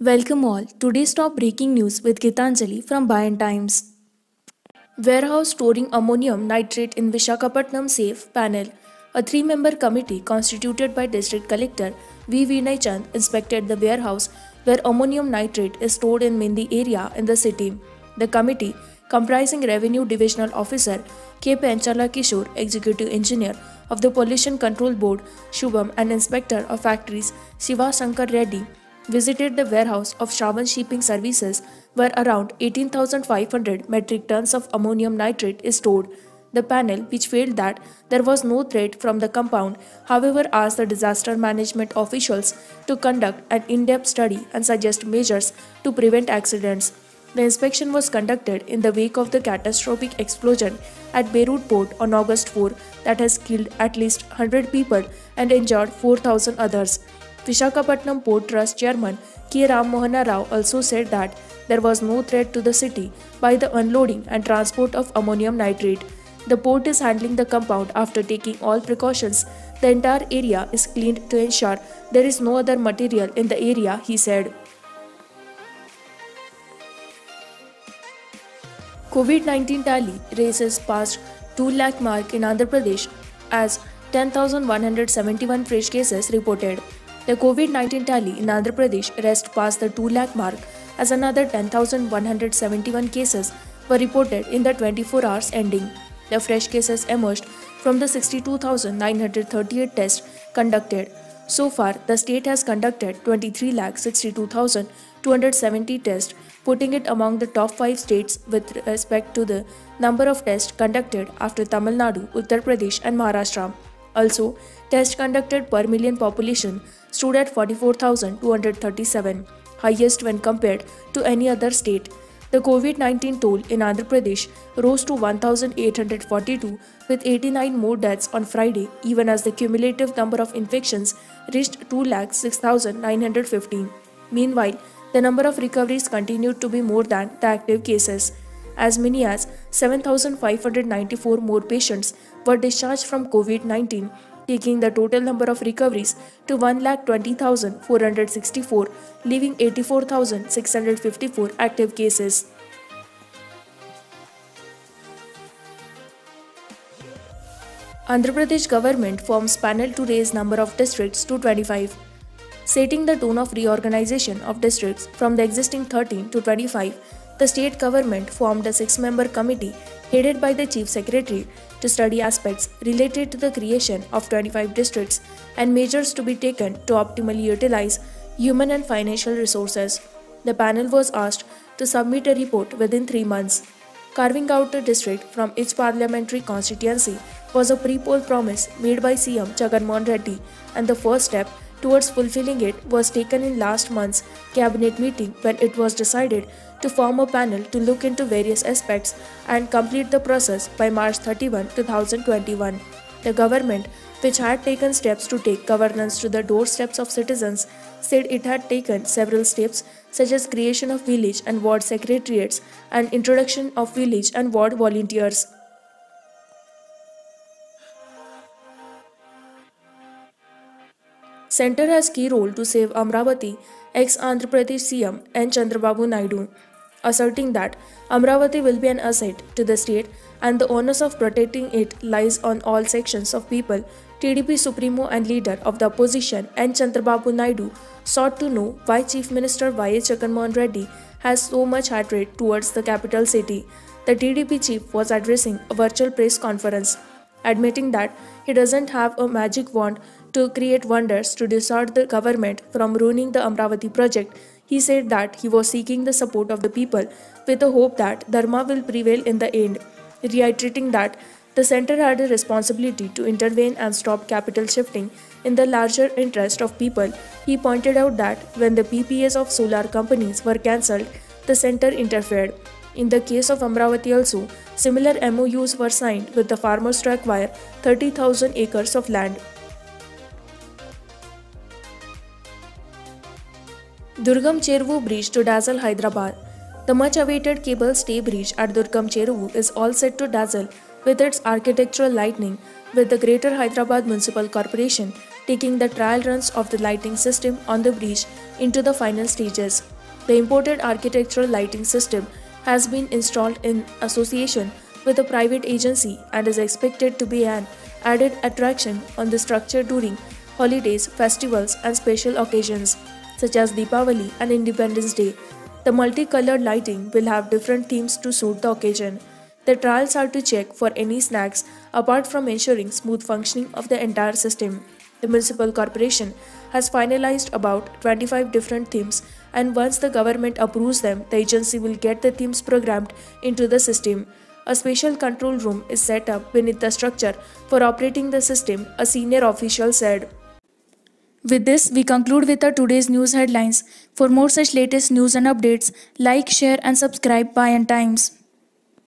Welcome all. Today's top breaking news with Gitanjali from Bayan Times. Warehouse storing ammonium nitrate in Vishakhapatnam safe panel. A three-member committee constituted by District Collector V. Vinay Chand inspected the warehouse where ammonium nitrate is stored in Mendi area in the city. The committee, comprising Revenue Divisional Officer K. Penchala Kishore, Executive Engineer of the Pollution Control Board Shubham, and Inspector of Factories Shiva Shankar Reddy, visited the warehouse of Shravan Shipping Services where around 18,500 metric tons of ammonium nitrate is stored. The panel, which felt that there was no threat from the compound, however, asked the disaster management officials to conduct an in-depth study and suggest measures to prevent accidents. The inspection was conducted in the wake of the catastrophic explosion at Beirut port on August 4 that has killed at least 100 people and injured 4,000 others. Visakhapatnam Port Trust Chairman K. Ram Mohana Rao also said that there was no threat to the city by the unloading and transport of ammonium nitrate. The port is handling the compound after taking all precautions. The entire area is cleaned to ensure there is no other material in the area, he said. COVID-19 tally races past 2 lakh mark in Andhra Pradesh as 10,171 fresh cases reported. The COVID-19 tally in Andhra Pradesh raced past the 2 lakh mark as another 10,171 cases were reported in the 24 hours ending. The fresh cases emerged from the 62,938 tests conducted. So far, the state has conducted 23,62,270 tests, putting it among the top 5 states with respect to the number of tests conducted after Tamil Nadu, Uttar Pradesh and Maharashtra. Also, tests conducted per million population stood at 44,237, highest when compared to any other state. The COVID-19 toll in Andhra Pradesh rose to 1,842 with 89 more deaths on Friday, even as the cumulative number of infections reached 2,06,915. Meanwhile, the number of recoveries continued to be more than the active cases. As many as 7,594 more patients were discharged from COVID-19, taking the total number of recoveries to 1,20,464, leaving 84,654 active cases. Andhra Pradesh government forms panel to raise number of districts to 25. Setting the tone of reorganization of districts from the existing 13 to 25, the state government formed a 6-member committee headed by the Chief Secretary to study aspects related to the creation of 25 districts and measures to be taken to optimally utilize human and financial resources. The panel was asked to submit a report within 3 months. Carving out a district from each parliamentary constituency was a pre-poll promise made by CM Jagan Mohan Reddy, and the first step towards fulfilling it was taken in last month's cabinet meeting when it was decided to form a panel to look into various aspects and complete the process by March 31, 2021. The government, which had taken steps to take governance to the doorsteps of citizens, said it had taken several steps such as creation of village and ward secretariats and introduction of village and ward volunteers. Centre has key role to save Amravati, ex-Andhra Pradesh CM N. Chandrababu Naidu, asserting that Amravati will be an asset to the state and the onus of protecting it lies on all sections of people. TDP Supremo and leader of the opposition N. Chandrababu Naidu sought to know why Chief Minister Y.S. Jagan Mohan Reddy has so much hatred towards the capital city. The TDP chief was addressing a virtual press conference, admitting that he doesn't have a magic wand to create wonders to dissuade the government from ruining the Amravati project. He said that he was seeking the support of the people with the hope that Dharma will prevail in the end, reiterating that the centre had a responsibility to intervene and stop capital shifting in the larger interest of people. He pointed out that when the PPAs of solar companies were cancelled, the centre interfered. In the case of Amravati also, similar MOUs were signed with the farmers to acquire 30,000 acres of land. Durgam Cheruvu Bridge to dazzle Hyderabad. The much-awaited cable stay bridge at Durgam Cheruvu is all set to dazzle with its architectural lightning, with the Greater Hyderabad Municipal Corporation taking the trial runs of the lighting system on the bridge into the final stages. The imported architectural lighting system has been installed in association with a private agency and is expected to be an added attraction on the structure during holidays, festivals, and special occasions such as Deepavali and Independence Day. The multicolored lighting will have different themes to suit the occasion. The trials are to check for any snags apart from ensuring smooth functioning of the entire system. The municipal corporation has finalized about 25 different themes, and once the government approves them, the agency will get the themes programmed into the system. A special control room is set up beneath the structure for operating the system, a senior official said. With this, we conclude with our today's news headlines. For more such latest news and updates, like, share, and subscribe Bayan Times.